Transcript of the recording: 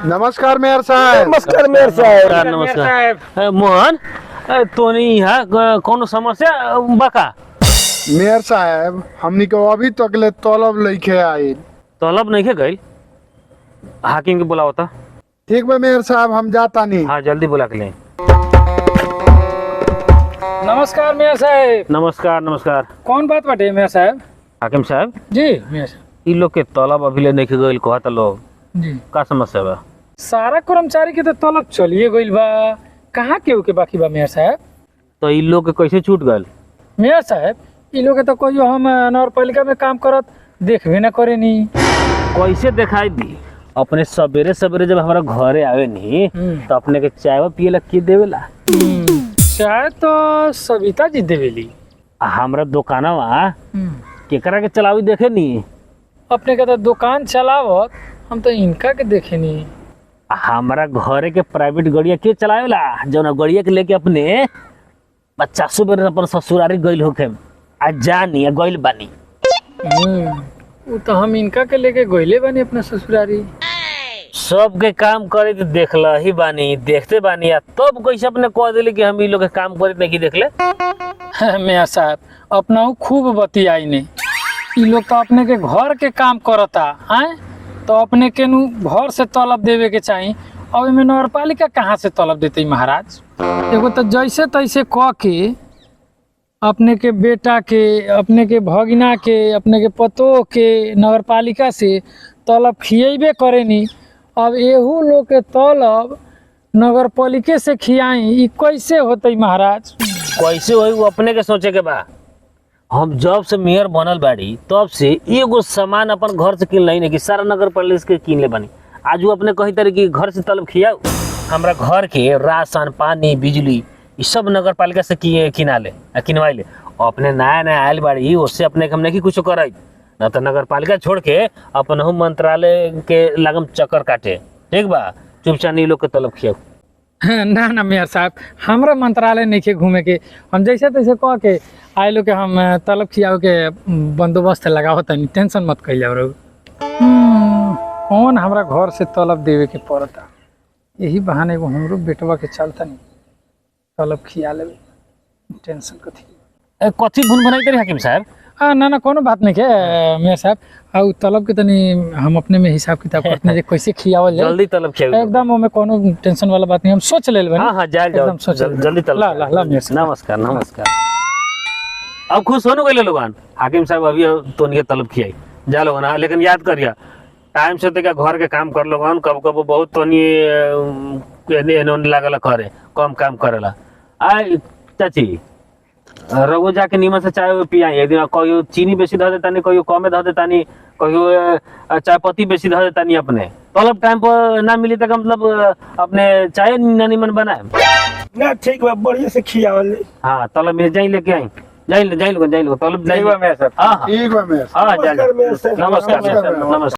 नमस्कार मेयर साहब। नमस्कार मेयर साहब। नमस्कार मोहन तोनी यहाँ कौन समस्या बका? मेयर साहब हमनी को अभी तक ले तलब लेके आई। तलब नहीं गई? हाकिम के बुलाओ था। ठीक बा मेयर साहब, हम जाता नहीं। हाँ जल्दी बुला के ले। नमस्कार मेयर साहब। नमस्कार नमस्कार। कौन बात बाटे मेयर साहब? हाकिम साहब जी मेयर साहब। इ लोग के तलब अभी ले नहीं गई कहता लोग, जी का समस्या बा? सारा कर्मचारी के तो तलब चलिए गइल बा, कहाँ केहू के बाकी बा मेयर साहब? तो इ लोग के कैसे छूट गए? मेयर साहब इ लोग के तो कहियो हम नगरपालिका में काम करत देखबे न करे नी। कैसे दिखाई दी? अपने सवेरे सवेरे जब हमारा घरे आवे नी तो अपने के चाय पिए के देवेला। चाय तो सविता जी देवेली। हमरा दुकानवा केकरा के चलावी देखे नी? अपने के तो दुकान चलावत हम तो इनका के देखे नी। हमारा घरे के प्राइवेट गाड़िया के चलावेला? जौना गाड़िया के लेके अपने 50 बेर अपन ससुरारी गइल होखे आज जानी या गइल बानी। वो तो हम इनका के लेके गइले बानी अपना ससुरारी। सबके काम करे तो देखला ही बानी, देखते बानी या तब कैसे अपने कह दिले कि हम इ लोग के काम करे नहीं देखले? मेयर साहब अपना खूब बतियाई ने, इ लोग तो अपने के घर के काम करता हैं, तो अपने के नु घर से तलब देवे के चाहिए। अब में नगरपालिका कहाँ से तलब देते महाराज? एगो तो जैसे तैसे कह के अपने के बेटा के, अपने के भगिना के, अपने के पतोह के नगरपालिका से तलब खिएबे करे नी। अब एहू लोग के तलब नगरपालिका से खियाई, इ कैसे होते महाराज? कैसे होई वो अपने के सोचे के बा। हम जब से मेयर बनल बाड़ी तब से एगो सामान अपन घर से किन नहीं कि सारा नगर पालिका के किन ले बानी। आज वो अपने कही तरह कि घर से तलब खियाओ। हमरा घर के राशन पानी बिजली ये सब नगर पालिका से किना ले किनवाई ले। अपने नया नया आयल बाड़ी उससे अपने हम नहीं कुछ कराई न तो नगर पालिका छोड़ के अपन हम मंत्रालय के लागम चक्कर काटे। ठीक बा, चुपचाप लोग के तलब खियाओ। ना ना मेयर साहब हमरा मंत्रालय नहीं के घूमे के, हम जैसे तैसे कह के आए लोग के हम तलब खियाओ के बंदोबस्त लगाओ तनी, टेंशन मत कइले रहो। कौन हमरा घर से तलब देवे के पड़ता, यही बहाने एगो हमरो बेटवा के चलता नहीं तलब खिया लेवे, टेंशन कथी। कथी भुन भुनाई करी हाकिम साहब? ना ना कोनो बात नहीं के मेयर साहब। और तलब के तनी हम अपने में हिसाब किताब करते हैं कैसे खियावल जाए। जल्दी तलब खियाओ एकदम ओमे कोनो टेंशन वाला बात नहीं, हम सोच ले लेबे। हाँ हाँ जाए जाओ एकदम सोच लेबे। जल्दी तलब। ला ला ला मेयर साहब। नमस्कार नमस्कार। अब खुश हो गए लोगन? हाकिम साहब अभी तो नहीं तलब खियाई जा लोगन। हाँ लेकिन याद करिए टाइम से तो घर के काम कर लोगन। कब कब बहुत तो नहीं लागल करे कम काम करेला। आई चाची रघु जाके नीमन से चाय पिया, एक दिन कहियो चीनी बेसी धो देता नहीं, कहियो कमे धो देता नहीं, कहियो चाय पत्ती बेसी धो देता नहीं। अपने तलब टाइम पर ना मिली तक मतलब अपने चाय ना नीमन बनाए ना। ठीक बा, बढ़िया से खियावल। हाँ तलब में जाई लेके आई, जाई लो तलब ठीक बा मेयर साहब। हाँ हाँ ठीक बा मेयर साहब। हाँ नमस्कार मेयर साहब। नमस्कार नमस्कार।